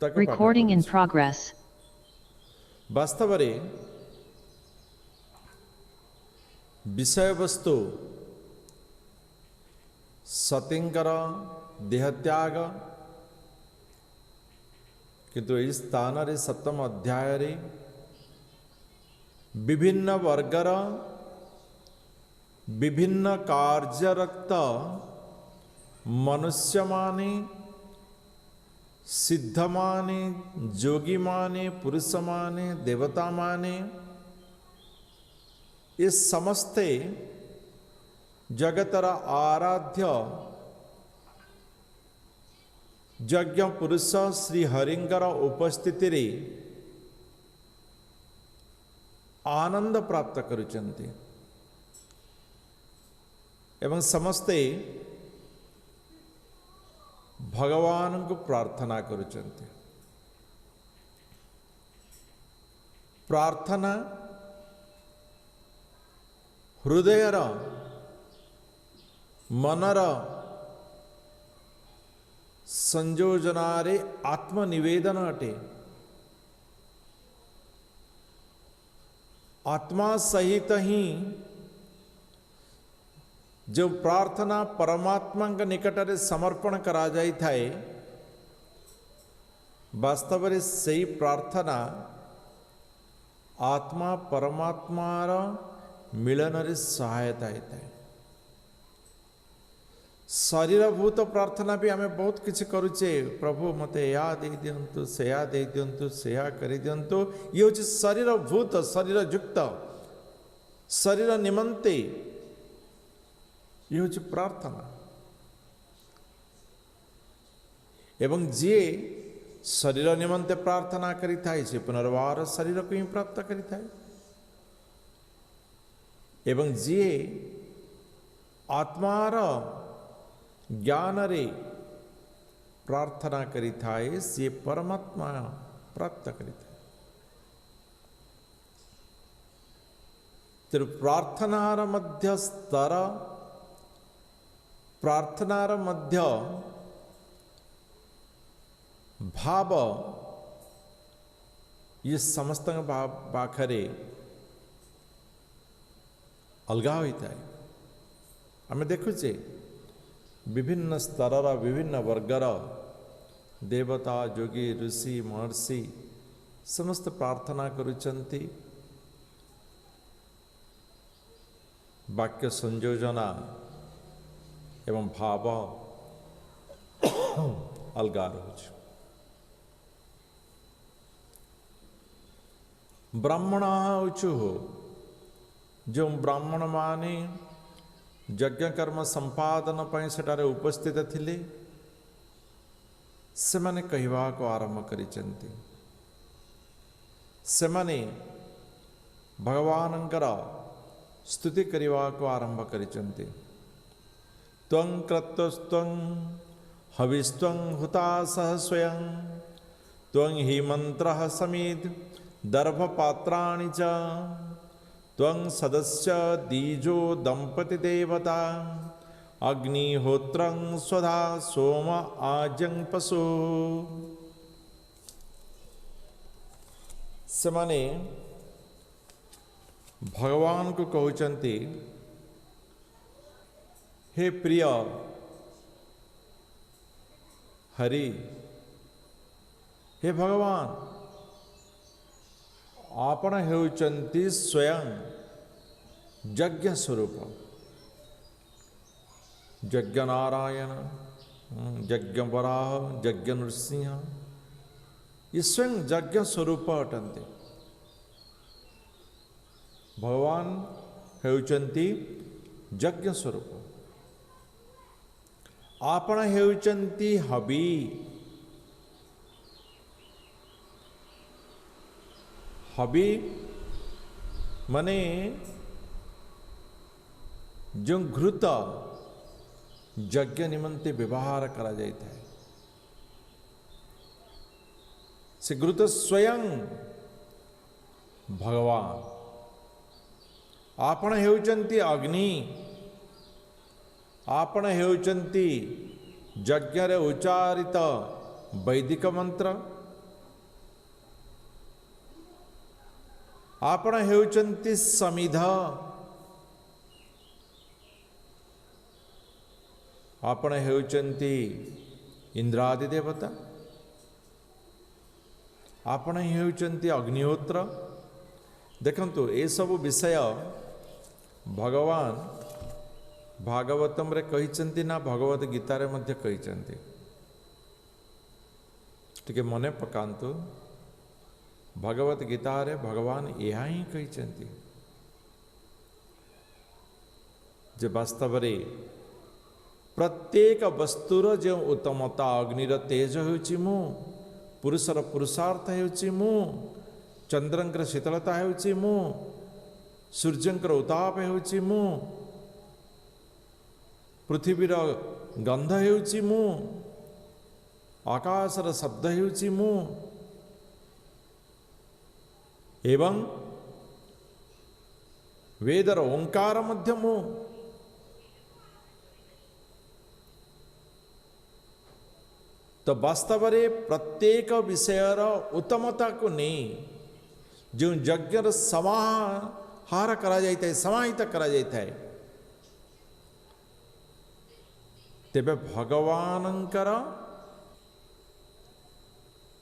Recording in progress. वास्तव रे विषय वस्तु सतींकर देहत्याग किंतु इस स्थान रे सप्तम अध्याय रे विभिन्न वर्गर विभिन्न कार्यरत मनुष्य माने सिद्ध माने जोगी माने पुरुष माने देवता माने ये समस्ते जगतर आराध्य यज्ञ पुरुष श्री हरिंगर उपस्थिति रे आनंद प्राप्त करुचंती एवं समस्ते भगवान को प्रार्थना करुचंती। प्रार्थना हृदयर मनर संयोजनारे आत्मनिवेदन अटे। आत्मा सहित ही जो प्रार्थना परमात्मा के निकट रे समर्पण करा जाई थाए वास्तव रे सही प्रार्थना आत्मा परमात्मार मिलन रे सहायता होता है। शरीरभूत प्रार्थना भी आम बहुत किसी करुचे, प्रभु मते या दे दियंतु सेया दे दियंतु सेया करि दियंतु, ये हूँ शरीरभूत शरीर युक्त शरीर निमंते ये हूँ प्रार्थना। एवं जी शरीर निमंते प्रार्थना करि थाए से पुनर्वार शरीर को ही प्राप्त करि थाए। एवं जी आत्मार ज्ञान रे प्रार्थना करि थाए से परमात्मा प्राप्त करि थाए। तो प्रार्थनार मध्य स्तर प्रार्थनार मध्य भाव ये समस्त पाखरे अलगा होता है। आम देखुचे विभिन्न स्तरर विभिन्न वर्गर देवता जोगी ऋषि महर्षि समस्त प्रार्थना करुचंती। वाक्य संयोजना एवं भाव अलगा रहुଛି। ब्राह्मण होचु जो ब्राह्मण माने यज्ञ कर्म संपादन पर सेठारे उपस्थित थिले से माने कहवा को आरंभ करिचंती। से माने भगवानंकर स्तुति करवा को आरंभ करिचंती। त्वं क्रतुस्त्वं हविस्त्वं हुतासः स्वयं त्वं हि मंत्रः समेत दर्भपात्राणि च त्वं सदस्य दीजो दंपति देवता अग्निहोत्रं स्वधा सोम आजं पशु। सेमाने भगवान को कहउचंती, हे प्रिय हरि, हे भगवान, आपण हेउचंती स्वयं यज्ञ स्वरूप। यज्ञ नारायण, यज्ञ वराह, यज्ञ नृसिंह ये स्वयं यज्ञ स्वरूप अटंती। भगवान हेउचंती यज्ञ स्वरूप। आपण हेउचंती हबी। हबी माने जो घृत यज्ञ निमंते व्यवहार करा जाता है से घृत स्वयं भगवान। आपण हेउचंती अग्नि, आपण हेउचंती यज्ञ रे उच्चारित वैदिक मंत्र, आपण हेउचंती समिध, आपण हेउचंती इंद्रादि देवता, आपण हेउचंती अग्निहोत्र। देखंतु ए सब विषय भगवान भागवतम रे कहिचंती ना भगवत गीता रे मध्य कहिचंती। टिके मने पकांतु, भगवत गीता रे भगवान यह ही कहिचंती जे वास्तव रे प्रत्येक वस्तुर जो उत्तमता अग्निर तेज होउची मु, पुरुषर पुरुषार्थ होउची मु, चंद्रंकर शीतलता होउची मु, सूर्यंकर उताप होउची मु, पृथ्वीर गंध होउची मु, आकाशर शब्द होउची मु, एवं वेदर ओंकार मध्य मु। तो वास्तव में प्रत्येक विषयर उत्तमता को नहीं जो यज्ञ समाहार करा जाता है, समाहित करा जाता है, तेबे भगवानंकर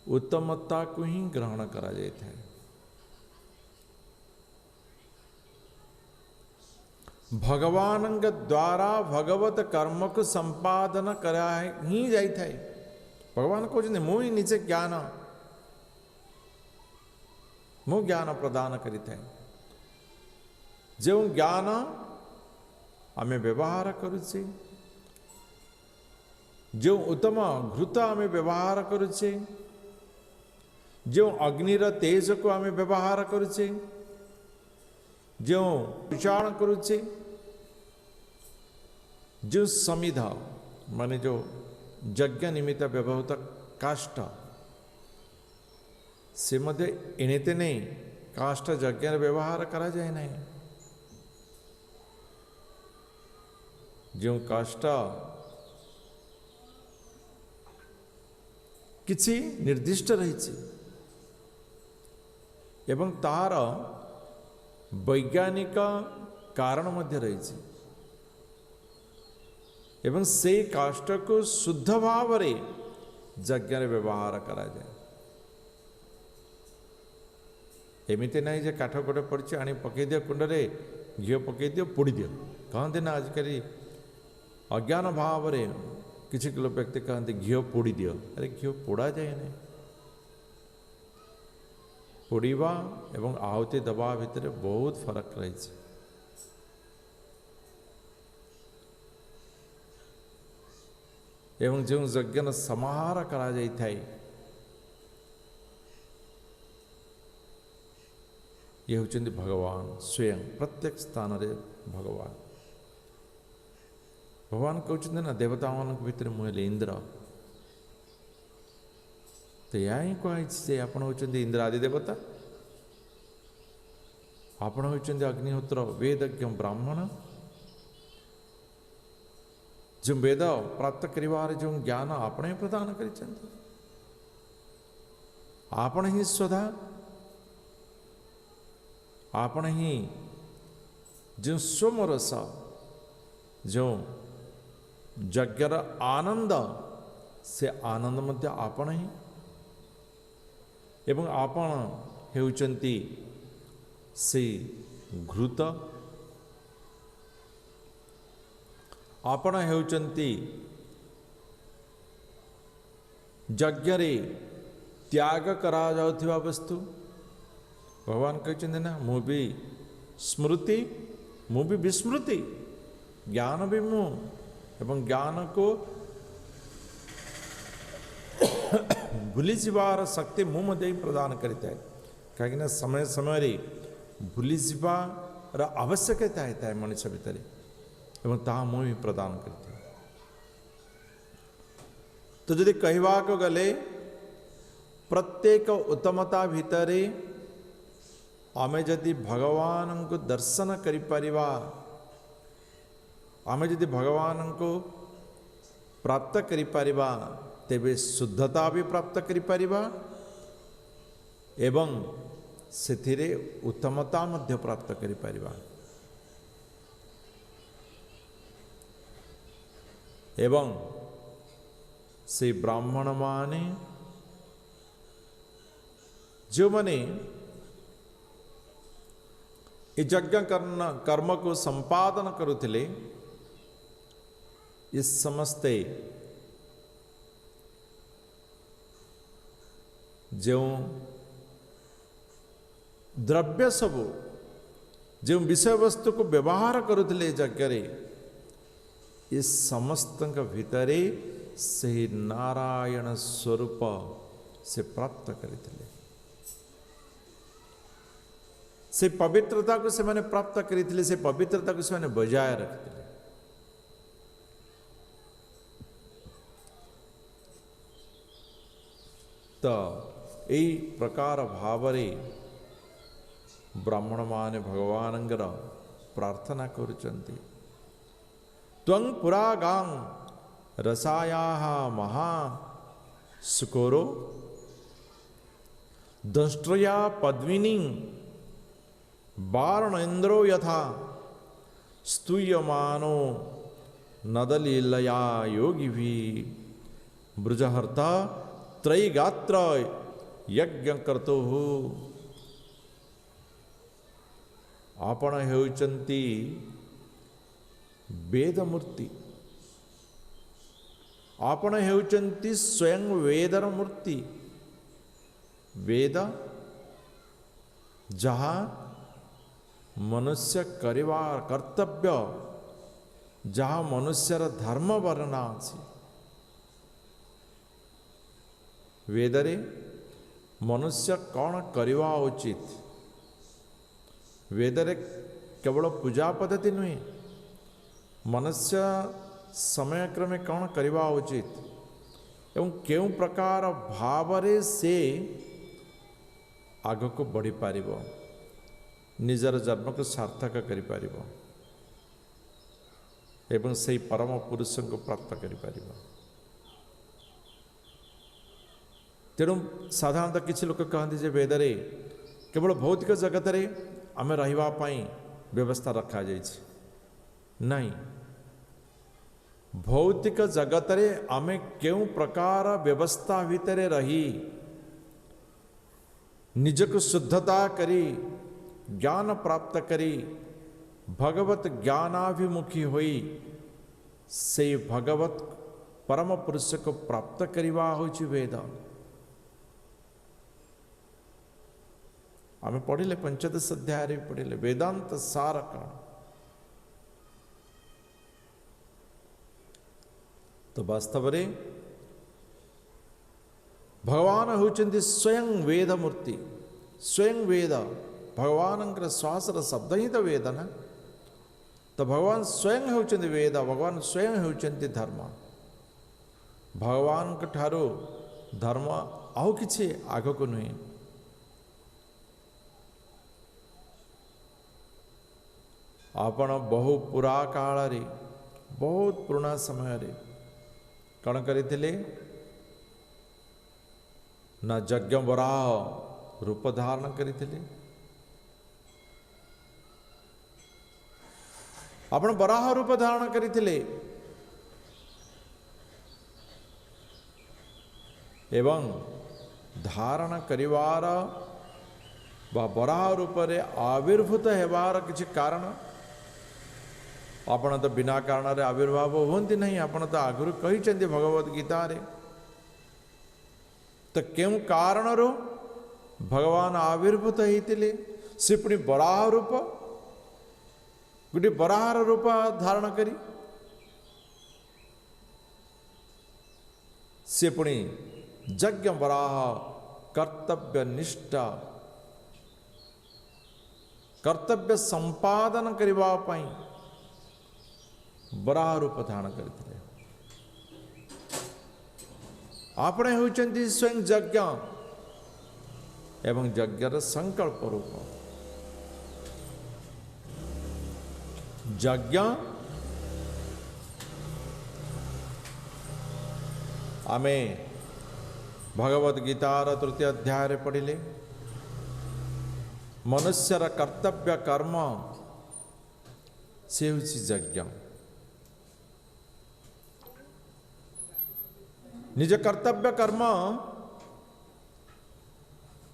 उत्तमता को ही ग्रहण करा जाता है। भगवान द्वारा भगवत कर्म को संपादन करा ही जाता है। भगवान कहते मु ही निजे ज्ञान, मु ज्ञान प्रदान करिଥାଏ। जो ज्ञान आमे व्यवहार करुचे, जो उत्तम घृत आमे व्यवहार करुचे, जो अग्निर तेज को आमे व्यवहार करुचे, जो उच्चारण करुचे, जो समिध माने जो यज्ञ निमित्त व्यवहृत काष्ठ से मध्य एणेते नहीं काष्ठ यज्ञ व्यवहार करा जाए नहीं। जो काष्ठ किसी निर्दिष्ट रही एवं तार वैज्ञानिक कारण मध्य रही एवं से काष्ठ को शुद्ध भाव रे यज्ञ व्यवहार करा जाए। एमती ना जे काठ गोटे पड़ी आनी पकई दियो कुंड रे घी पकई दियो पोड़ी दियो कहते ना आजिकल अज्ञान भाव रे किसी किलो व्यक्ति कहते घी पोड़ी दियो। अरे घी पोड़ा जाए नहीं, पोड़वा एवं आहुति दबा भितर बहुत फरक रही। एवं जो यज्ञ समाहार करा जाता है ये होचंदी भगवान स्वयं प्रत्येक स्थान रे भगवान। भगवान कहते ना देवता मान भितर मुझे इंद्र, तो या ही कही आपण होचंदी इंद्र आदि देवता, आपण होचंदी अग्निहोत्र वेदज्ञ ब्राह्मण। जो वेद प्राप्त करिवार जो ज्ञान आपणे प्रदान करिसेंती, आपण ही स्वधा, आपण ही जो सोमरस जो यज्ञर आनंद से आनंद मध्य आपण ही एवं आपण हेउचंती से घृत, आपण हेउचंती यज्ञ रे त्याग करा जाउथिबा वस्तु। भगवान कहते ना मु भी स्मृति मु भी विस्मृति, ज्ञान भी मु एवं ज्ञान को भूली जीवार शक्ति मु मध्य ही प्रदान करता है। कहीं समय समय रे भूली जीवार आवश्यकता होता है मनुष्य भितर एवं ताहा मु ही प्रदान करते। तो यदि कहवा को गले प्रत्येक उत्तमता भितरे आमे जदि भगवान को दर्शन करि परिवा, आमे जदि भगवान को प्राप्त करि परिवा, तेबे शुद्धता भी प्राप्त करि परिवा एवं ସେଥିରେ ଉତ୍ତମତା ମଧ୍ୟ ପ୍ରାପ୍ତ କରିପାରିବା। ଏବଂ ସେ ବ୍ରାହ୍ମଣମାନେ ଯେଉଁମାନେ ଏ ଯଜ୍ଞ କର୍ମକୁ ସମ୍ପାଦନ କରୁଥିଲେ, ଏ ସମସ୍ତେ ଯେଉଁ ଦ୍ରବ୍ୟ ସବୁ ଯେଉଁ ବିଷୟବସ୍ତୁକୁ ବ୍ୟବହାର କରୁଥିଲେ ଏ ଯଜ୍ଞରେ, ଏ ସମସ୍ତଙ୍କ ଭିତରେ ସେହି ନାରାୟଣ ସ୍ୱରୂପ ସେ ପ୍ରାପ୍ତ କରିଥିଲେ। ସେ ପବିତ୍ରତାକୁ ସେମାନେ ପ୍ରାପ୍ତ କରିଥିଲେ, ସେ ପବିତ୍ରତାକୁ ସେମାନେ ବଜାୟ ରଖିଥିଲେ। ତ ଏହି ପ୍ରକାର ଭାବରେ ବ୍ରାହ୍ମଣମାନେ ଭଗବାନଙ୍କର ପ୍ରାର୍ଥନା କରୁଛନ୍ତି। ତ୍ୱଂ ପୁରା ଗାଂ ରସାୟାଃ ମହା ସୁକୋରୋ ଦଂଷ୍ଟ୍ରୟା ପଦ୍ମିନୀ ବାରଣେନ୍ଦ୍ରୋ ଯଥା ସ୍ତୂୟମାନୋ ନଦଲୀଲୟା ಯೋಗಿಭಿಃ ବୃଜହର୍ତ୍ତା ತ್ರೈಗಾತ್ರ ಯಜ್ಞಕರ್ತುଃ। ଆପଣ ହେଉଛନ୍ତି ବେଦମୂର୍ତ୍ତି, ଆପଣ ହେଉଛନ୍ତି ସ୍ୱୟଂ ବେଦର ମୂର୍ତ୍ତି। ବେଦ ଯାହା ମନୁଷ୍ୟ କରିବା କର୍ତ୍ତବ୍ୟ, ଯାହା ମନୁଷ୍ୟର ଧର୍ମ ବର୍ଣ୍ଣନା ଅଛି। ବେଦରେ ମନୁଷ୍ୟ କ'ଣ କରିବା ଉଚିତ, ବେଦରେ କେବଳ ପୂଜା ପଦ୍ଧତି ନୁହେଁ, ମନୁଷ୍ୟ ସମୟକ୍ରମେ କ'ଣ କରିବା ଉଚିତ ଏବଂ କେଉଁ ପ୍ରକାର ଭାବରେ ସେ ଆଗକୁ ବଢ଼ିପାରିବ, ନିଜର ଜନ୍ମକୁ ସାର୍ଥକ କରିପାରିବ ଏବଂ ସେହି ପରମ ପୁରୁଷଙ୍କୁ ପ୍ରାପ୍ତ କରିପାରିବ। ତେଣୁ ସାଧାରଣତଃ କିଛି ଲୋକ କହନ୍ତି ଯେ ବେଦରେ କେବଳ ଭୌତିକ ଜଗତରେ ଆମେ ରହିବା ପାଇଁ ବ୍ୟବସ୍ଥା ରଖାଯାଇଛି। ନାହିଁ, ଭୌତିକ ଜଗତରେ ଆମେ କେଉଁ ପ୍ରକାର ବ୍ୟବସ୍ଥା ଭିତରେ ରହି ନିଜକୁ ଶୁଦ୍ଧତା କରି ଜ୍ଞାନ ପ୍ରାପ୍ତ କରି ଭଗବତ ଜ୍ଞାନାଭିମୁଖୀ ହୋଇ ସେହି ଭଗବତ ପରମ ପୁରୁଷକୁ ପ୍ରାପ୍ତ କରିବା ହେଉଛି ବେଦ। ଆମେ ପଢ଼ିଲେ ପଞ୍ଚଦଶ ଅଧ୍ୟାୟରେ ପଢ଼ିଲେ ବେଦାନ୍ତ ସାର କ'ଣ। ତ ବାସ୍ତବରେ ଭଗବାନ ହେଉଛନ୍ତି ସ୍ୱୟଂ ବେଦ ମୂର୍ତ୍ତି, ସ୍ୱୟଂ ବେଦ। ଭଗବାନଙ୍କର ଶ୍ୱାସର ଶବ୍ଦ ହିଁ ତ ବେଦ ନା। ତ ଭଗବାନ ସ୍ୱୟଂ ହେଉଛନ୍ତି ବେଦ, ଭଗବାନ ସ୍ୱୟଂ ହେଉଛନ୍ତି ଧର୍ମ। ଭଗବାନଙ୍କ ଠାରୁ ଧର୍ମ ଆଉ କିଛି ଆଗକୁ ନୁହେଁ। ଆପଣ ବହୁ ପୁରା କାଳରେ, ବହୁତ ପୁରୁଣା ସମୟରେ କ'ଣ କରିଥିଲେ ନା ଯଜ୍ଞ ବରାହ ରୂପ ଧାରଣ କରିଥିଲେ। ଆପଣ ବରାହ ରୂପ ଧାରଣ କରିଥିଲେ ଏବଂ ଧାରଣ କରିବାର ବା ବରାହ ରୂପରେ ଆବିର୍ଭୂତ ହେବାର କିଛି କାରଣ, ଆପଣ ତ ବିନା କାରଣରେ ଆବିର୍ଭାବ ହୁଅନ୍ତି ନାହିଁ। ଆପଣ ତ ଆଗରୁ କହିଛନ୍ତି ଭଗବତ ଗୀତାରେ। ତ କେଉଁ କାରଣରୁ ଭଗବାନ ଆବିର୍ଭୂତ ହେଇଥିଲେ? ସେ ପୁଣି ବରାହ ରୂପ, ଗୋଟିଏ ବରାହର ରୂପ ଧାରଣ କରି ସେ ପୁଣି ଯଜ୍ଞ ବରାହ କର୍ତ୍ତବ୍ୟ ନିଷ୍ଠ କର୍ତ୍ତବ୍ୟ ସମ୍ପାଦନ କରିବା ପାଇଁ ବରାହ ରୂପ ଧାରଣ କରିଥିଲେ। ଆପଣ ହେଉଛନ୍ତି ସ୍ୱୟଂ ଯଜ୍ଞ ଏବଂ ଯଜ୍ଞର ସଂକଳ୍ପ ରୂପ। ଯଜ୍ଞ ଆମେ ଭଗବତ ଗୀତାର ତୃତୀୟ ଅଧ୍ୟାୟରେ ପଢ଼ିଲେ मनुष्यर कर्तव्य कर्म से होछि यज्ञ। निज कर्तव्य कर्म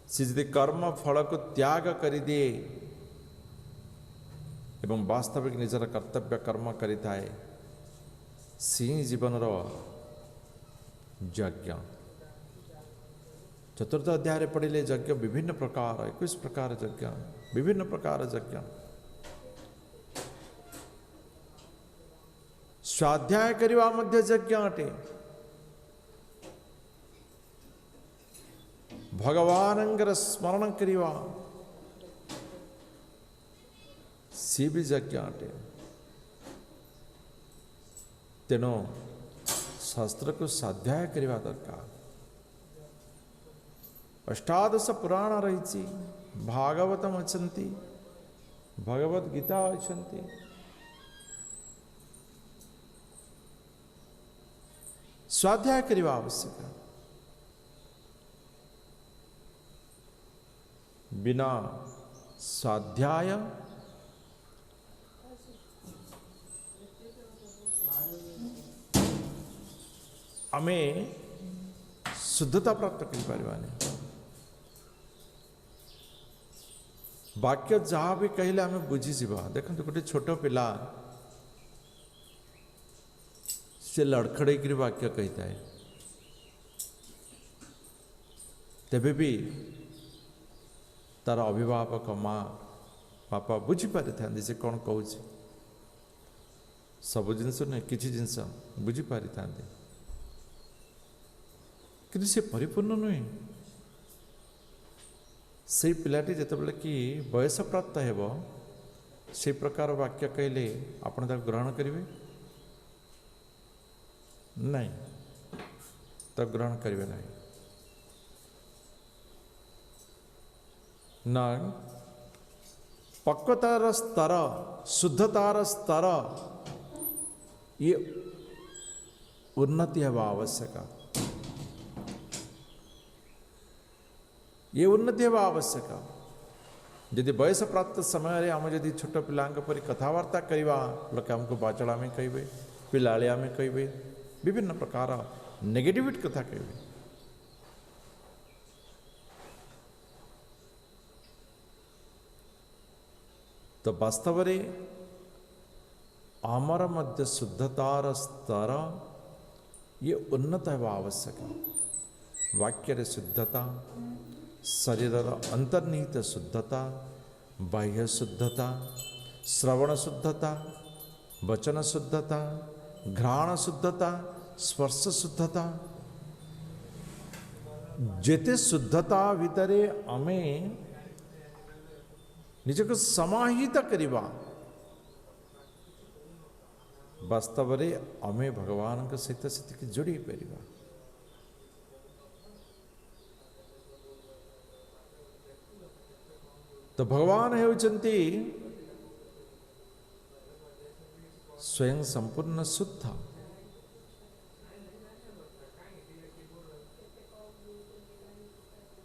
से यदि कर्म फल को त्याग कर दिए एवं वास्तविक निजर कर्तव्य कर्म करिथाए सी जीवन यज्ञ। चतुर्थ अध्याय पढ़िले यज्ञ विभिन्न प्रकार 21 प्रकार यज्ञ, विभिन्न प्रकार यज्ञ। स्वाध्याय करवा मध्य यज्ञ अटे। भगवान स्मरण करवा सी भी यज्ञ अटे। तेणु शास्त्र को स्वाध्याय करवा दरकार। अष्टादश पुराण रही, भागवतम अच्छी, भगवद गीता अच्छी। स्वाध्याय करवा आवश्यक। बिना स्वाध्याय आमे शुद्धता प्राप्त कर वाक्य जहाँ भी कहले आम बुझीज। देखो गोटे छोट पिला से लड़खड़े वाक्य कही था, तेबे भी तार अभिभावक माँ बापा बुझीपारि था से कौन कहूँ। सब जिनस नहीं किसी जिनस बुझीपारि था कि से परिपूर्ण नुहे। से पिलाटी जितेबाला कि बयस प्राप्त हो से प्रकार वाक्य कहले आपण ताको ग्रहण करेंगे नहीं, तो ग्रहण करेंगे नहीं। ना पक्वतार स्तर, शुद्धतार स्तर ये उन्नति हवा आवश्यक। ये उन्नति हवा आवश्यक। यदि बयस प्राप्त समय आम जदि छोट पिला परी कथबार्ता करवा लोक आमको बाचड़ा में कहे, पिलालिया में कहे, विभिन्न प्रकार नेगेटिविटी कथा कहे। तो वास्तव में आमर मध्य शुद्धतार स्तर ये उन्नत है आवश्यक। वाक्य शुद्धता, शरीर अंतर्निहित शुद्धता, बाह्य शुद्धता, श्रवण शुद्धता, वचन शुद्धता, घ्राण शुद्धता, स्पर्श शुद्धता, जेते शुद्धता भितरे आमे निजको समाहित करिबा वास्तव में आमे भगवान के सहित से जोड़ी पारिबा। तो भगवान हेउचंती स्वयं संपूर्ण शुद्ध।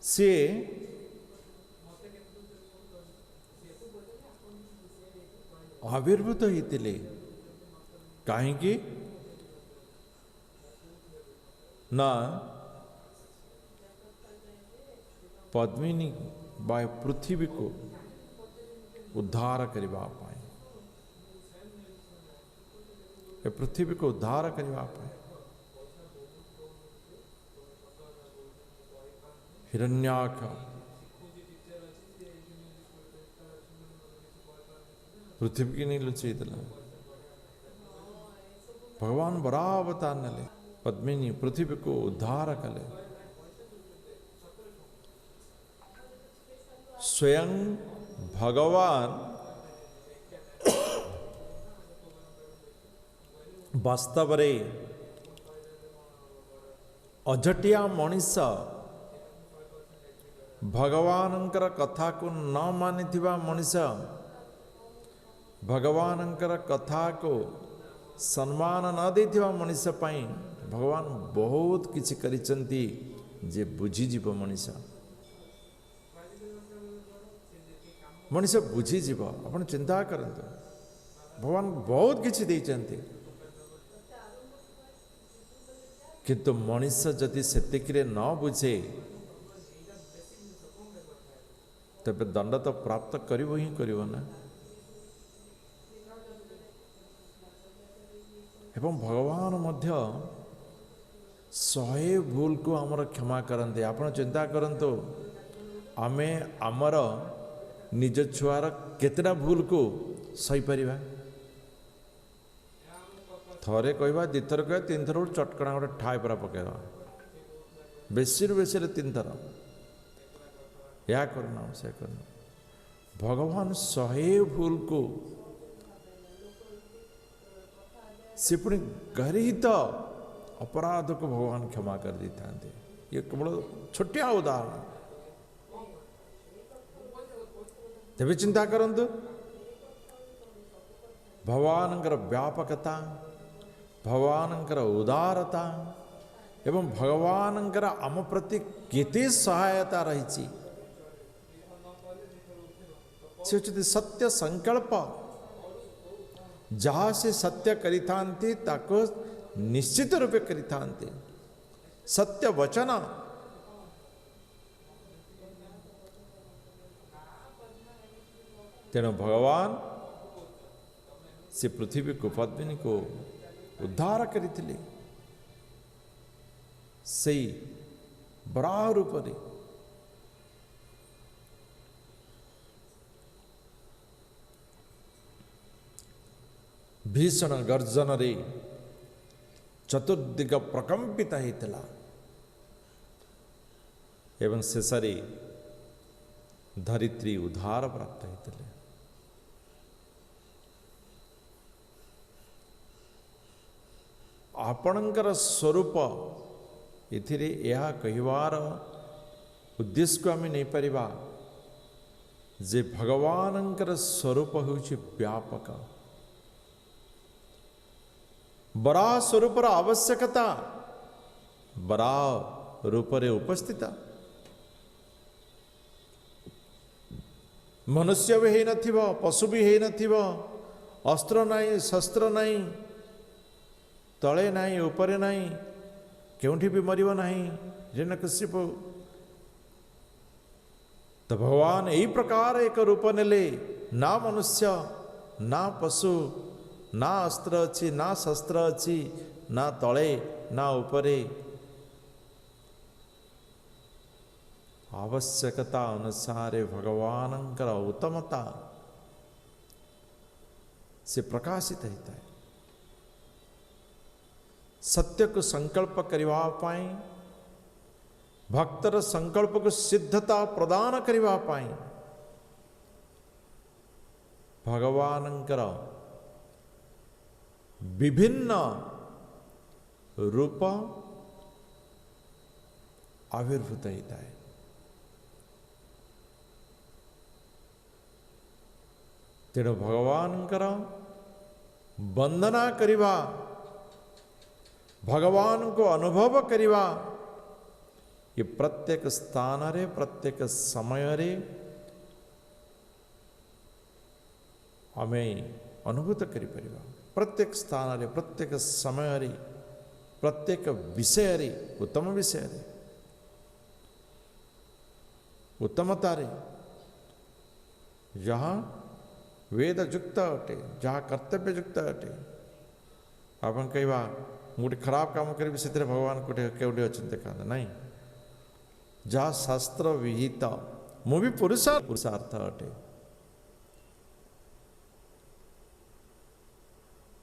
से आविर्भूत होते कहीं ना पद्मिनी बाय पृथ्वी को उद्धार करवा पाए, पृथ्वी को उद्धार करवा पाए। हिरण्याक्ष पृथ्वी की नहीं लुचे भगवान बड़ा अवतार नले पद्मिनी पृथ्वी को उद्धार कले। स्वयं भगवान वास्तव रे अजटिया मनीष भगवानंकर कथा को न मानिथिबा मनीष भगवानंकर कथा को सम्मान न देथिबा मनीष पाई भगवान बहुत किछि करिसंती जे बुझी जीव मनीष। मनीष बुझीज आप चिंता करते भगवान बहुत किसी देते किंतु मनीष जदि सेतिक न बुझे तबे दंड तो प्राप्त करिवो ही करिवो ना। एवं भगवान मध्य 100 भूल को आमर क्षमा करते। आपण चिंता करंतु आमे आमर निज छुआर केतेटा भूल को सही परिबा। थरे कहवा दिथर कह 3 थर चटकणा गोटे ठाए पूरा पकेदा बेसी रु बेसी 3 थर या करना से करना। भगवान 100 भूल को से पुणी गरित अपराध को भगवान क्षमा कर देता। ये केवल छोटिया उदाहरण। तेरे चिंता करंतु भगवानंकर व्यापकता भगवानंकर उदारता एवं भगवानंकर आम प्रति केते सहायता रही। से होचि सत्य संकल्प जहाँ से सत्य करिथांती ताको निश्चित रूपे करिथांती सत्य वचन तेणु भगवान से पृथ्वी को पद्मिनी को उद्धार करिथिले सही बराह रूप रे। भीषण गर्जन रे चतुर्दिग प्रकंपित होता एवं शेषरे धरित्री उद्धार प्राप्त होते। आपणकर स्वरूप इथिरे यह कहिवार उद्देश्य को आम नहीं परिबा जे भगवानंकर स्वरूप होछि व्यापक। बराह स्वरूप आवश्यकता बराह रूप रे उपस्थित मनुष्य भी है नथिबो पशु भी है नथिबो अस्त्र नहीं शस्त्र नहीं तले नहीं ऊपर नहीं केउठी भी मरिबो नहीं हिरण्यकशिपु। तो भगवान यही प्रकार एक रूप नेले ना मनुष्य ना पशु ना अस्त्र अच्छी ना शस्त्र अच्छी ना तले ना उपरे आवश्यकता अनुसार भगवानंकर उत्तमता से प्रकाशित होता है। सत्य को संकल्प करिवा पाई भक्तर संकल्प को सिद्धता प्रदान करिवा पाई भगवानंकर विभिन्न रूप आविर्भूत होता है। तेणु भगवानंकर वंदना करिवा भगवान को अनुभव करिवा ये प्रत्येक स्थान रे प्रत्येक समय रे हमें अनुभूत करि परिबा। प्रत्येक स्थान रे प्रत्येक समय रे प्रत्येक विषय रे उत्तम विषय रे उत्तमता रे जहाँ वेद युक्त अटे जहाँ कर्तव्य युक्त अटे। आपन कहवा गोटे खराब काम करी से भगवान कोटे केउटे अच्छे देखा नहीं जहाँ शास्त्र विहित मु भी पुरुषार्थ अटे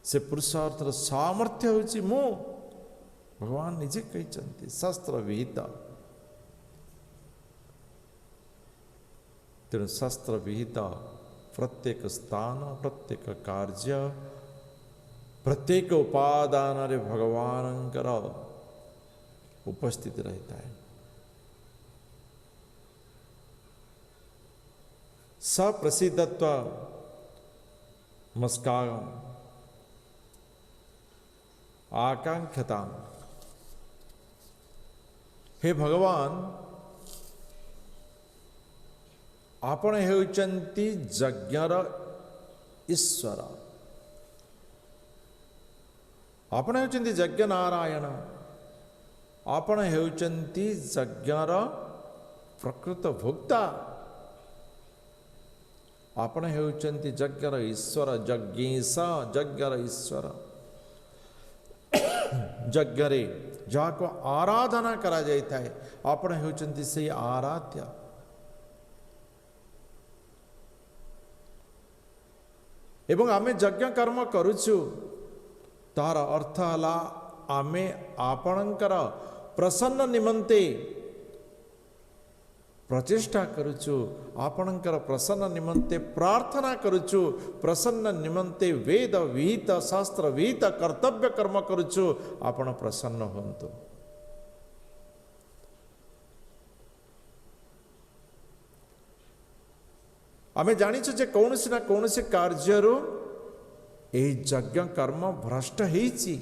से पुरुषार्थर सामर्थ्य होची मु भगवान निजे कहते शास्त्र विहित। तेणु शास्त्र विहित प्रत्येक स्थान प्रत्येक कार्य प्रत्येक उपादान रे भगवानंकर उपस्थित रहता है। सप्रसिद्धत्व मस्काग आकांक्षता। हे भगवान आपण हेउचंती यज्ञर ईश्वर, आपण हेउचंती यज्ञ नारायण, आपण हेउचंती यज्ञर प्रकृत भोक्ता, आपण हेउचंती यज्ञर ईश्वर, यज्ञेश यज्ञर ईश्वर। यज्ञ रे जहाँ को आराधना करा जाता है, आपण हेउचंती से आराध्य। एवं आमे यज्ञ कर्म करुछु, तार अर्थ हला आमे आपणकर प्रसन्न निमंते प्रचेष्टा करुछु, आपणकर प्रसन्न निमंते प्रार्थना करुछु, प्रसन्न निमंते वेद विहित शास्त्र विहित कर्तव्य कर्म करुछु, आपण प्रसन्न होंतु। आमे जानिछु जे कौनसी ना कौनसी कार्यरु एही यज्ञ कर्म भ्रष्ट हेछि।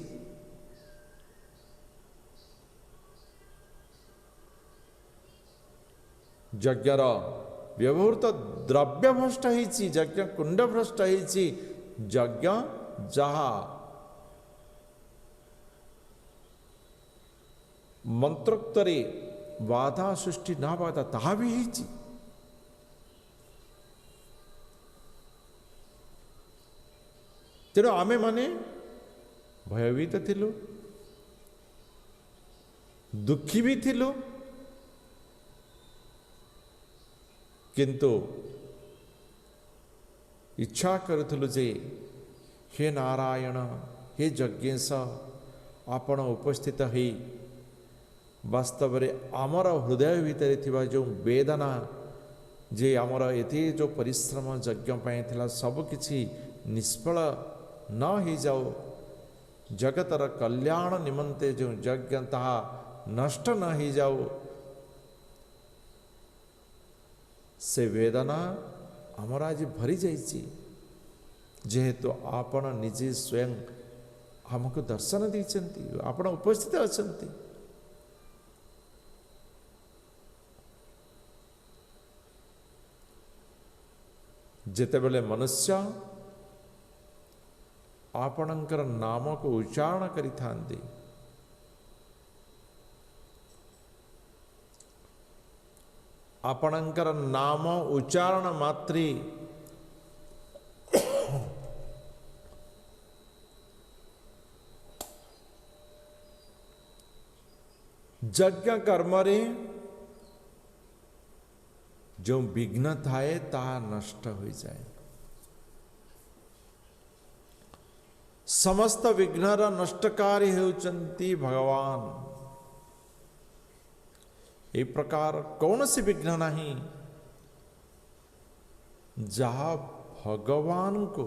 यज्ञर व्यवहृत द्रव्य भ्रष्ट हेछि, यज्ञ कुंड भ्रष्ट हेछि, यज्ञ जहा मंत्रोक्तरे बाधा सृष्टि ना बाधा ताहा भी हेछि। तेणु आमे माने भयभीत थिलु, दुखी भी थिलु, किंतु इच्छा करुथलु जे हे नारायण, हे यज्ञेश, आपण उपस्थित है वास्तव रे आमर हृदय भितर थिबा जो वेदना, जे आमर एते जो परिश्रम यज्ञ पाई थिला सब किछि निष्फल न ही जाओ, जगतर कल्याण निमंते जो यज्ञ ताहा नष्ट न ही जाओ, से वेदना आमर आज भरी जाइछि। जेहेतु आपण निजे स्वयं हमको दर्शन देइछन्ति, आपण उपस्थित अछन्ति। जेतेबेले मनुष्य आपणकर नाम को उच्चारण करिथांती, आपणकर नाम उच्चारण मात्रे यज्ञ कर्म रे जो विघ्न थाए ता नष्ट हो जाए। समस्त विघ्नर नष्टकारी हेउचंती भगवान। ए प्रकार कौन सी विघ्न नहीं जहाँ भगवान को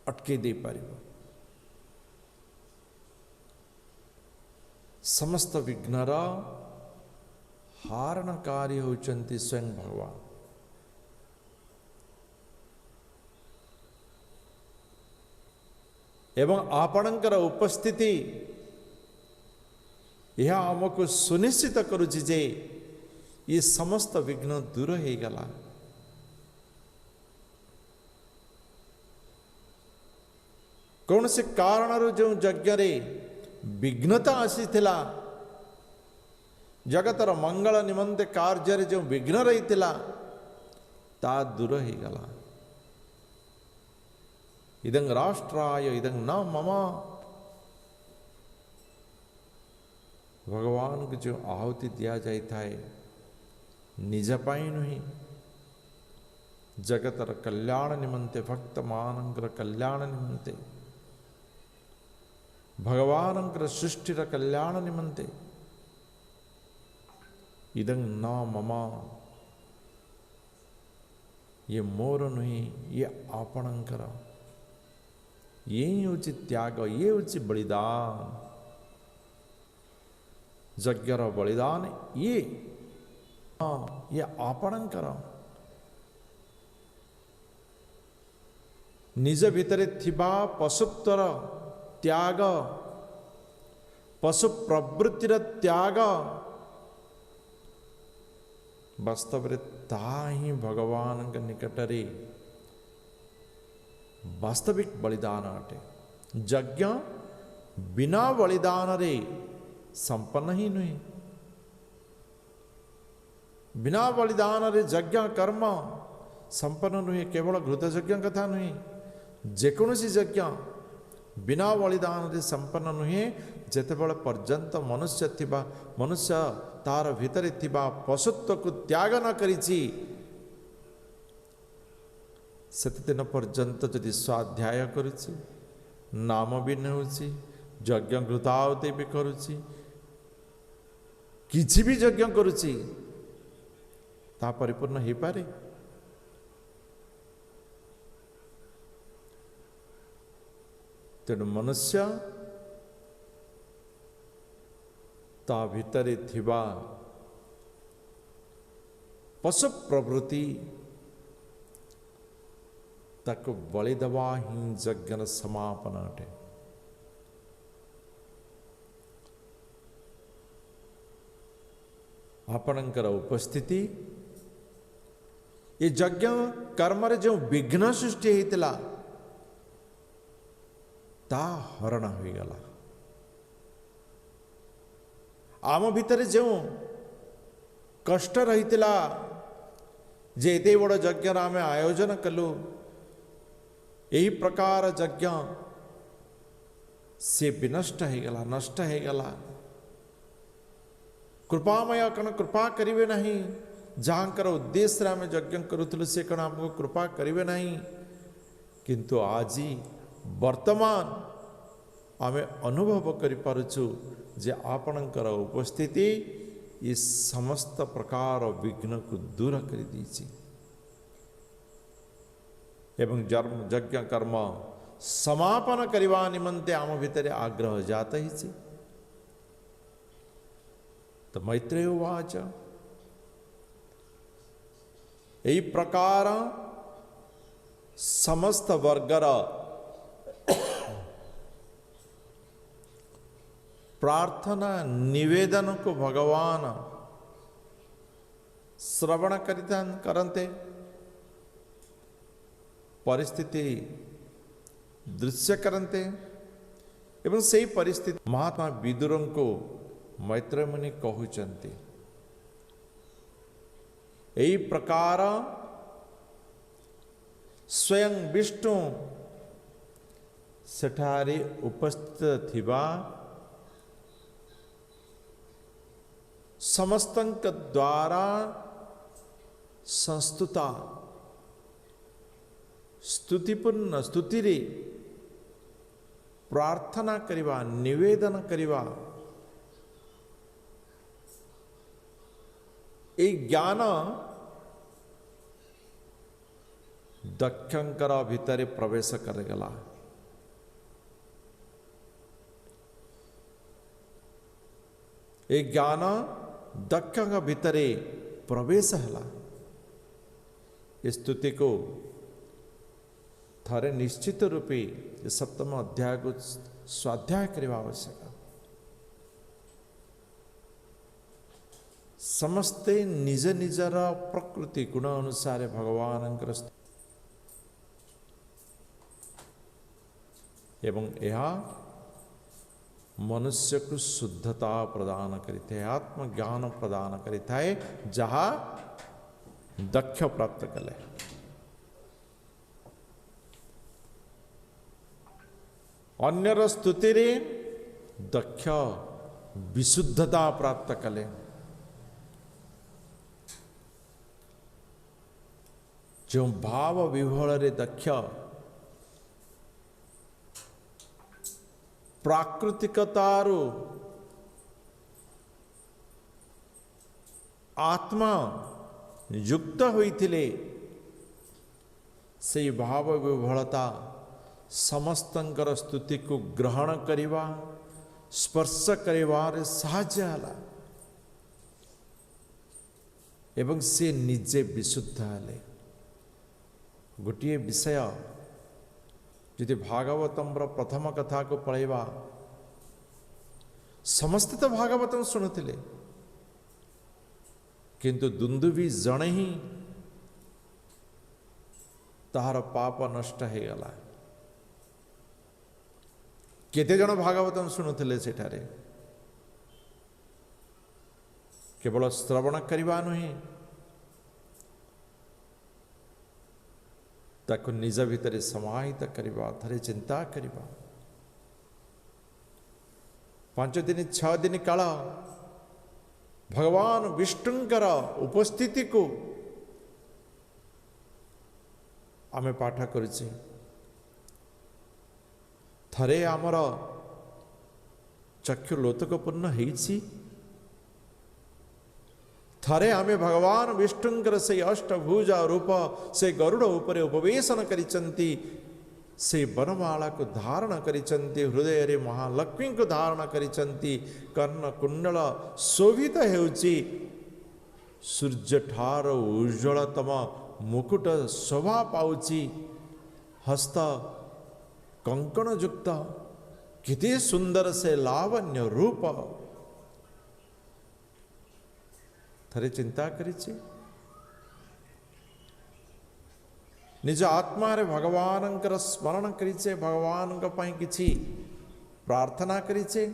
अटके दे पारिबो। समस्त विघ्नर हारणकारी होचंती स्वयं भगवान। एवं आपणकर उपस्थिति यह आमको सुनिश्चित करुछि जे ये समस्त विघ्न दूर हो गला। कौन से कारण जो यज्ञ रे विघ्नता आसी थिला, जगतर मंगल निमंते कार्य रे जो विघ्न रही थिला ता दूर हो गला। इदं राष्ट्राय इदं न मम। भगवान को जो आहुति दिया जाता है निज पाई नहीं, जगतर कल्याण निमंते, भक्त मानंकर कल्याण निमंते, भगवानंकर सृष्टिर कल्याण निमंते। इदं न मम, ये मोर नहीं, ये आपणंकर। ये होची त्याग, ये होची बलिदान। यज्ञर बलिदान ये आपणंकर। निज भितरे थिबा पशुत्वर त्याग, पशु प्रवृत्तिर त्याग, वास्तव में ता ही भगवान के निकटरे वास्तविक बलिदान अटे। यज्ञ बिना बलिदान रे संपन्न ही नुहे। बिना बलिदान रे यज्ञ कर्म संपन्न नुहे। केवल घृत यज्ञ कथा नुहे, जेकोसी यज्ञ बिना बलिदान रे संपन्न नुहे। जेतेबेले पर्यंत मनुष्य थिबा, मनुष्य तार भितर थिबा पशुत्व को त्याग न करिछि, सेते दिन पर्यंत जदि स्वाध्याय करुछि, नाम भी नेउछि, यज्ञ घृताहुति भी करुछि, किछि भी यज्ञ करुछि, ता परिपूर्ण हो पारे? तेणु मनुष्य ता भितरे थिबा पशु प्रवृत्ति ताको बलि दवा ही यज्ञ समापन अटे। आपणकर उपस्थिति ये यज्ञ कर्म रे जो विघ्न सृष्टि होता ता हरण हो गला। आम भितर जो कष्ट रही जे एते बड़ यज्ञ आम आयोजन कलु, यही प्रकार यज्ञ से विनष्ट हो गला, नष्ट हो गला। कृपामय कण कृपा करिवे नहीं, जहाँकर उद्देश्य आम यज्ञ करूँ से कण आमको कृपा करिवे नहीं। किंतु आज वर्तमान आम अनुभव करिपारुछु जे आपणकर उपस्थिति ये समस्त प्रकार विघ्न को दूर कर दीची एवं यज्ञ कर्म समापन करने निमंते आम भितर आग्रह जाता ही। तो मैत्रेय उवाच यही प्रकार समस्त वर्गर प्रार्थना निवेदन को भगवान श्रवण करते, परिस्थिति दृश्य करते एवं से परिस्थिति महात्मा विदुर को मैत्रेय मुनि कहउचंती। यही प्रकार स्वयं विष्णु सेठारे उपस्थित थिबा समस्तंक द्वारा संस्तुता स्तुतिपूर्ण स्तुति रे प्रार्थना करिवा, निवेदन करिवा, ए ज्ञान दक्षंकर भितर प्रवेश करगला। ए ज्ञान दक्षंग भितरे प्रवेश है। स्तुति को थरे निश्चित रूपे सप्तम अध्याय को स्वाध्याय करने आवश्यक। समस्ते निज निजर प्रकृति गुण अनुसार भगवान एवं यह मनुष्य को शुद्धता प्रदान करते, आत्मज्ञान प्रदान करता है, जहाँ दक्ष प्राप्त कले। अन्यर स्तुति रे दक्ष विशुद्धता प्राप्त कले। जो भाव विभोल रे दक्ष प्राकृतिकतारू आत्मा युक्त होइथिले, से भाव विभोलता समस्तंकर स्तुति को ग्रहण करिवा, स्पर्श करिवार साहाय्य हला एवं से निजे विशुद्ध हले। गोटे विषय यदि भागवतम प्रथम कथा को पढ़ेवा, समस्ते तो भागवतम शुणुले किंतु दुंदुभी जणे ही ताहार पाप नष्ट हो गला। केते जन भागवतम शुणुले सेठारे केवल श्रवण करवा नुहे ताको निज भितर समाहित करवा, थरे चिंता करवा। 5 दिन 6 दिन काल भगवान विष्णुंकर उपस्थिति को आमे पाठ करुचे। थरे आमर चक्षु लोतकपूर्ण होइछि, थरे आमे भगवान विष्णुंकर से अष्टभुजा रूप से गरुड़ उपरे उपवेशन करिचंती, से बनमाला को धारण करिचंती, हृदय रे महालक्ष्मी को धारण करिचंती, कर्ण कुंडल शोभित हेउछि, सूर्य ठार उज्ज्वलतम मुकुट शोभा पाउछि, हस्त कंकण युक्त किते सुंदर से लावण्य रूप। थरे चिंता करिछि, निज आत्मा रे भगवानंकर स्मरण करिछे, भगवानंक पई किछि प्रार्थना करिछे,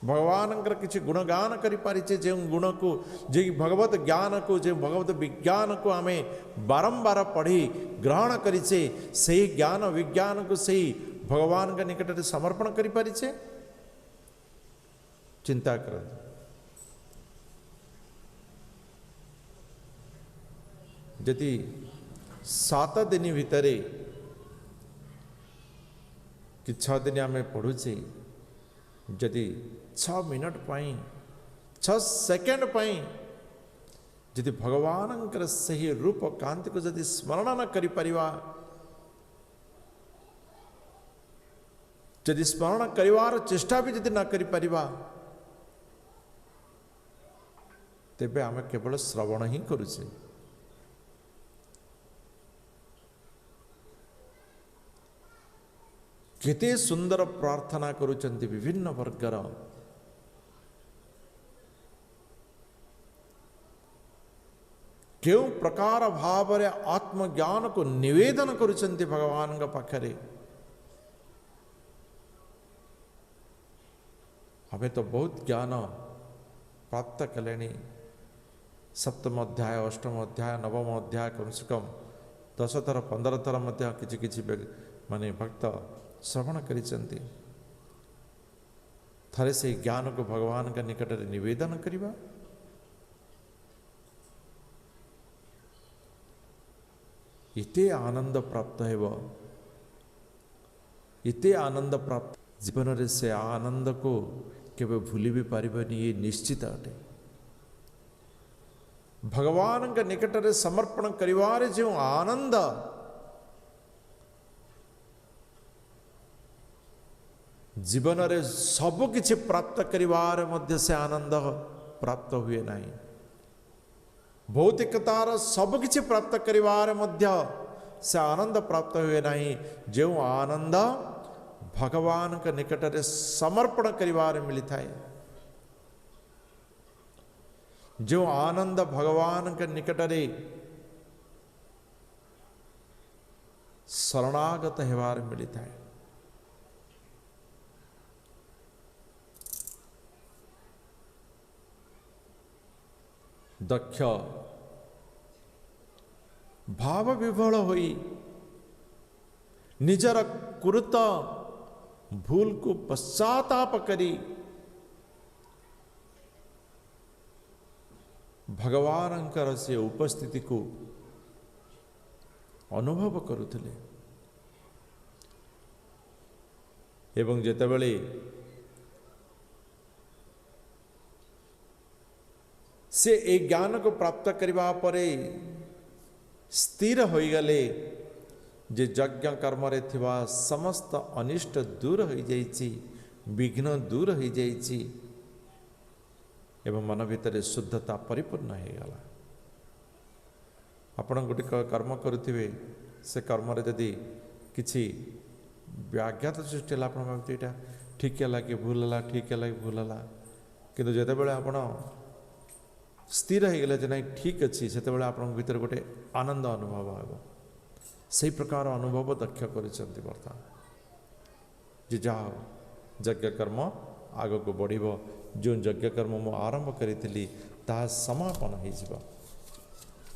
भगवानंकर किछि गुणगान करि पारिछे। जे गुण को, जे भगवत ज्ञान को, जे भगवत विज्ञान को आमे बारंबार पढ़ी ग्रहण करिछे, सही ज्ञान विज्ञान को सही भगवान का निकट रे समर्पण करि पारिछे। चिंता करंतु, यदि 7 दिन भितरे कि 6 दिन आमे पढ़ुचे, यदि 6 मिनट पाई 6 सेकेंड पाई यदि भगवानंकर सही रूप कांति को यदि स्मरण न करि परिवा, यदि स्मरण करिवार चेष्टा भी यदि न करि परिवा, तेबे आमे केवल श्रवण ही करुचे। केते सुंदर प्रार्थना करुचंती विभिन्न वर्गर, क्यों प्रकार भाव रे आत्मज्ञान को निवेदन करुचंती भगवान का पाखरे। हमें तो बहुत ज्ञान प्राप्त कलेनी, 7म अध्याय 8म अध्याय 9म अध्याय कम से कम 10 थर 15 थर मध्य किछि किछि माने भक्त श्रवण करिचंती। थरे से ज्ञान को भगवान का निकट रे निवेदन करिबा, इते आनंद प्राप्त हेबो, इते आनंद प्राप्त जीवन रे से आनंद को केबे भूली भी पारिबनी, ये निश्चित अटे। भगवान का निकट रे समर्पण करिवारे जो आनंद, जीवन रे सब किछि प्राप्त करिवार मध्य से आनंद प्राप्त हुए नहीं। भौतिकतार सब किछि प्राप्त करिवार मध्य से आनंद प्राप्त हुए नहीं। जो आनंद भगवान के निकट रे समर्पण करिवार मिलिता है, जो आनंद भगवान के निकट रे शरणागत हेवार मिलिता है। दक्ष भाव विभोल होई निजर कुरुत भूल को पश्चाताप करी भगवानंकर से उपस्थिति को अनुभव करुथिले। एवं जेतेबेले से एक ज्ञान को प्राप्त करबा परे स्थिर हो गले जे यज्ञ कर्म रे थिबा समस्त अनिष्ट दूर हो जाइछि, विघ्न दूर हो जाइछि एवं मन भितर शुद्धता परिपूर्ण हो गला। आपण गोटे कर्म करुथिबे, से कर्म रे यदि किछि व्याघात सृष्टि होला, आपण भाबते एटा ठीक है कि भूल होला, ठीक है कि भूल होला, किंतु जेतेबेले आपण स्थिर हो गले ना ठीक अच्छी से आपण भीतर गोटे आनंद अनुभव हो से प्रकार अनुभव दक्ष कर बर्तमान जे जहा यज्ञ कर्म आग को बढ़ जो यज्ञ कर्म मु आरंभ करी ताहा समापन हो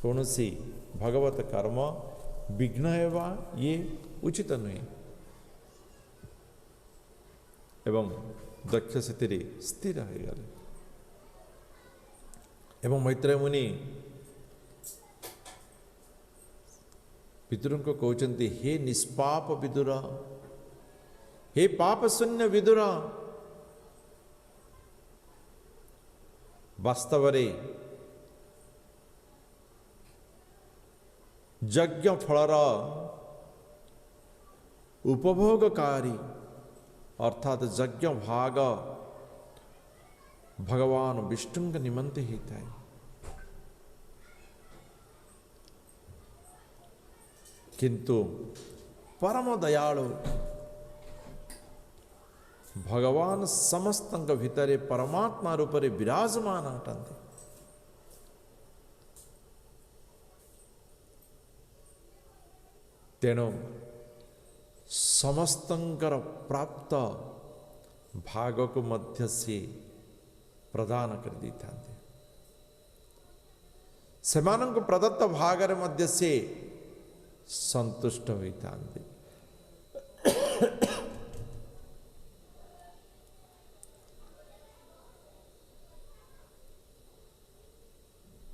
कौन सी भगवत कर्म विघ्न होगा ये उचित नुहे एवं दक्ष से स्थिर हो गले एवं मैत्रेय मुनि विदुर को कहते हे निष्पाप विदुर हे पाप शून्य विदुर वास्तव यज्ञ फलर उपभोगकारी अर्थात यज्ञ भाग भगवान विष्णु के निमंते होता है किंतु परम दयालु भगवान समस्त भितर परमात्मा रूप से विराजमान अटंती तेणु समस्तंकर प्राप्त भाग को मध्य से प्रदान कर दी था सेमानंक प्रदत्त भाग मध्य से संतुष्ट होता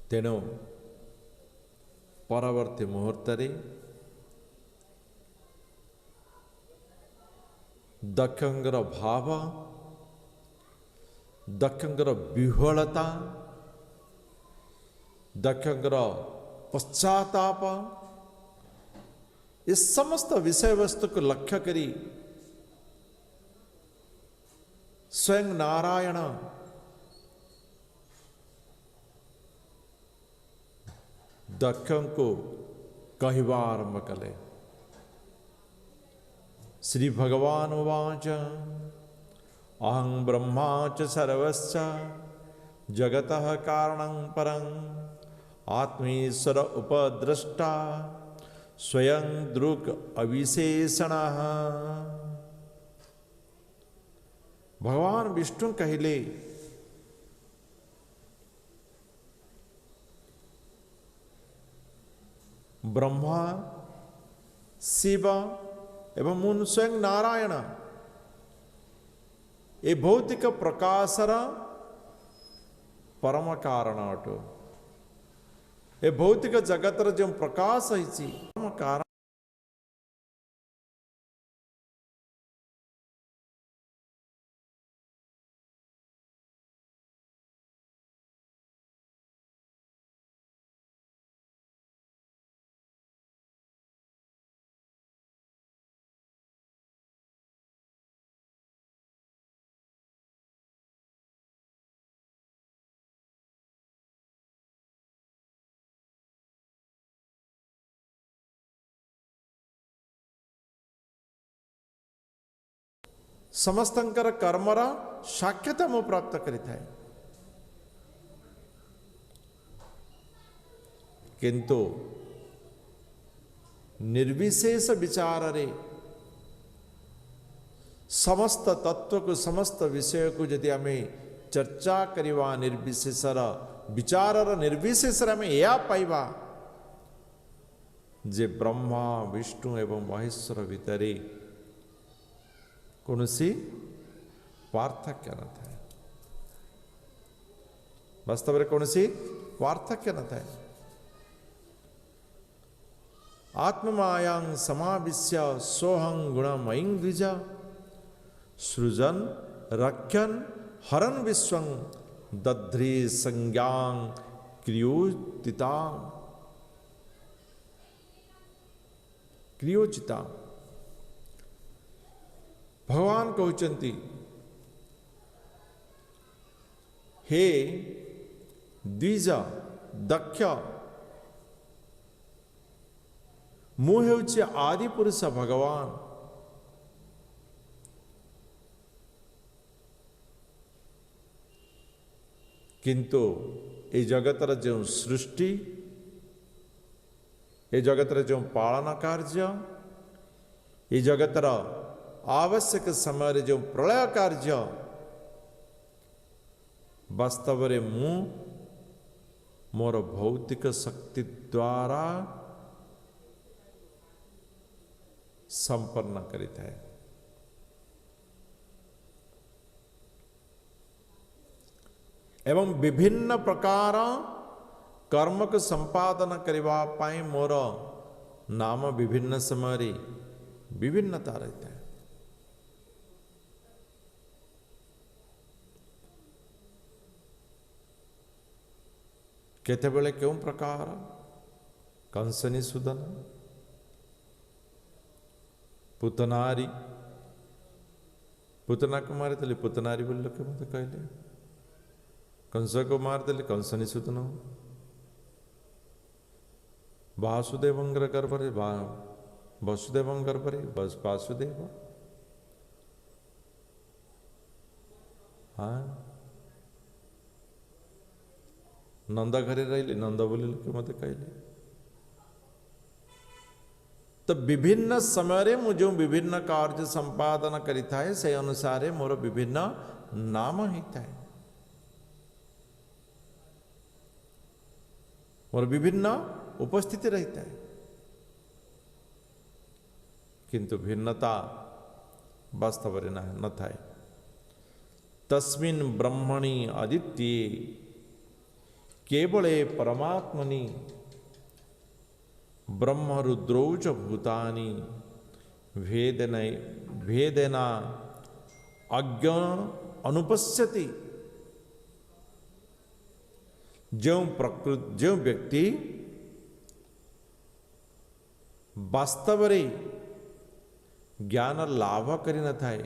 तेणु परवर्ती मुहूर्त दक्षंगर भाव दक्षंगर विह्वलता दक्षंगर पश्चाताप इस समस्त विषय वस्तु को लक्ष्य करी स्वयं नारायण दक्ष को कहवा आरंभ कले श्री भगवान उवाच अहं ब्रह्मा च सर्वश्च जगतः कारणं परं आत्मेश्वर उपद्रष्टा स्वयं दृक् अविशेषणः। भगवान विष्णु कहले ब्रह्मा शिव एवं मुन स्वयं नारायण ये भौतिक प्रकाशर परम कारण अटो ये भौतिक जगतर जो प्रकाश है परम कारण समस्तंकर कर्मर साक्षात मु प्राप्त करिଥାଏ किंतु निर्विशेष विचार रे समस्त तत्व को समस्त विषय को यदि आम चर्चा करवा निर्विशेषर विचारर निर्विशेष आम या पाइबा जे ब्रह्मा विष्णु एवं महेश्वर भितरे कौन सी पार्थक्य न था वास्तव में कौन सी पार्थक्य न था आत्ममायां समाविश्य सोहं गुणमयीं द्विज सृजन रक्षन हरन विश्वं दध्री संज्ञां क्रियोचिता। भगवान कहते हे द्विज दक्ष मु हेउछि आदि पुरुष भगवान किंतु ए जगतर जो सृष्टि ए जगतर जो पालन कार्य ए जगतर आवश्यक समय जो प्रलय कार्य वास्तव रे मु मोर भौतिक शक्ति द्वारा संपन्न करिता है। एवं विभिन्न प्रकार कर्म को संपादन करने पाई मोर नाम विभिन्न समय विभिन्नता रहता है। केतेबेले क्यों प्रकार कंसनी सुदन पुतनारी पुतना को मारिदेले पुतनारी बोल लोके मत कहले कंस को मारिदेले कंसनी सुदन वासुदेवंगर गर्भरे वसुदेवं गर्भरे वासुदेव हाँ नंदा घरे रही नंदा बोले लोके मत कहले। तो विभिन्न समय मु जो विभिन्न कार्य संपादन करिता है से अनुसार मोर विभिन्न नाम होता है, मोर विभिन्न उपस्थिति रहता है। किंतु भिन्नता वास्तव रे न थाए। तस्मिन् ब्रह्मणि अदित्ये केवले परमात्मनि ब्रह्म रुद्रौ च भूतानि भेदेना अज्ञ अनुपश्यति। जो व्यक्ति वास्तव रे ज्ञान लाभ करि न थाए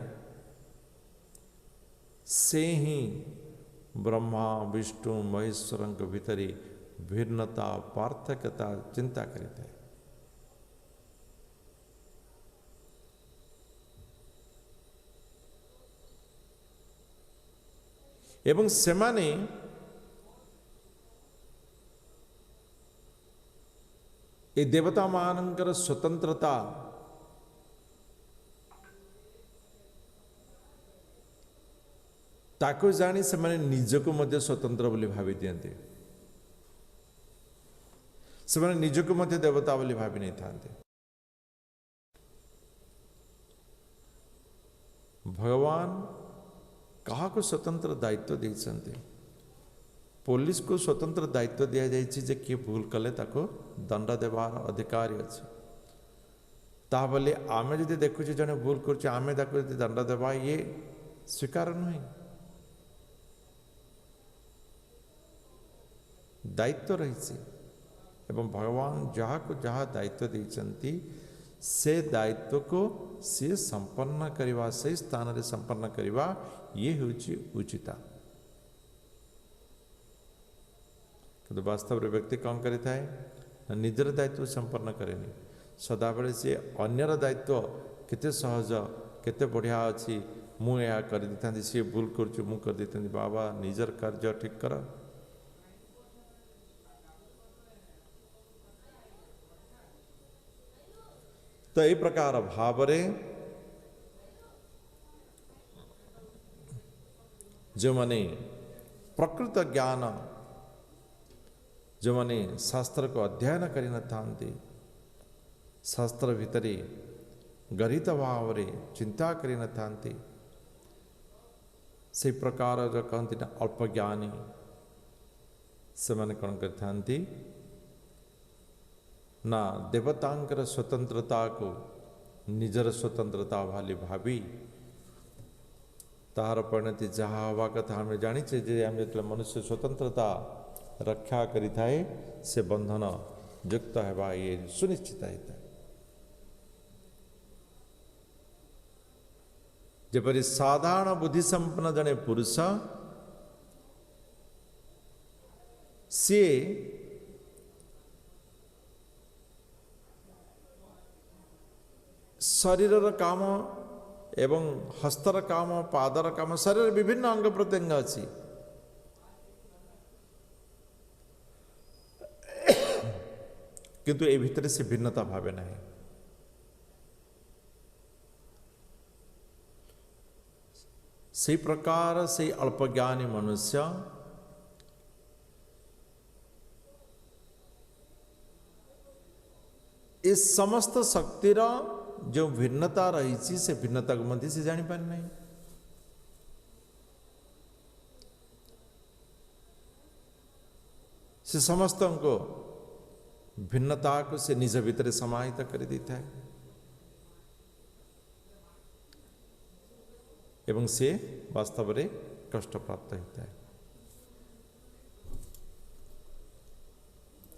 से ही ब्रह्मा विष्णु महेश्वर भितरी भिन्नता पार्थक्यता चिंता करता है। एवं सेमाने ए देवता मानकर स्वतंत्रता ताको जानी से माने निजको मध्य स्वतंत्र बोली भावी दियंते। से माने निजको मध्य देवता बोली भावी नहीं थांते। भगवान कहा को स्वतंत्र दायित्व देइछन्ते। पुलिस को स्वतंत्र दायित्व दिया जाइछि जे किए भूल कले ताको दंड देवार अधिकार अछि। ता बोले आमे जदि देखुछि जने भूल करछि आमे ताको जदि दंड देबा ये स्वीकार नहीं। दायित्व रही एवं भगवान जहाँ को जहाँ दायित्व देइछन्ति से दायित्व को से संपन्न करिवा से स्थान रे संपन्न करिवा ये होछि उचिता। किंतु वास्तव रे व्यक्ति कौन करिता है निजर दायित्व संपन्न करेनि। सदाबेले से अन्यर दायित्व केते सहज केते बढ़िया अछि मु या कर दिथांती से भूल करछु मु कर दिथांती बाबा निजर कार्य ठीक कर। तो यही प्रकार भाव रे जो माने प्रकृत ज्ञान जो माने शास्त्र को अध्ययन करि न थांती शास्त्र भितरे गरित भाव रे चिंता करि न थांती से प्रकार जो कहती ना अल्पज्ञानी से माने कौन कर थांती ना देवतांकर स्वतंत्रता को निजर स्वतंत्रता वाली भावी तार परिणति जहाँ हवा कथा हमें जानी जे आम जो मनुष्य स्वतंत्रता रक्षा करि थाए से बंधन युक्त है ये सुनिश्चित है। जपरि साधारण बुद्धि संपन्न जने पुरुष सी शरीर काम एवं हस्तर काम पादर काम शरीर विभिन्न अंग प्रत्यंग अच्छी किंतु ए भितर से भिन्नता भावे नहीं। से प्रकार से अल्पज्ञानी मनुष्य इस समस्त शक्तिर जो भिन्नता रही से भिन्नता को मध्य से जानी पारे नहीं। से समस्त को भिन्नता को से निज भितर समाहित कर देता है एवं से वास्तव में कष्ट प्राप्त होता है।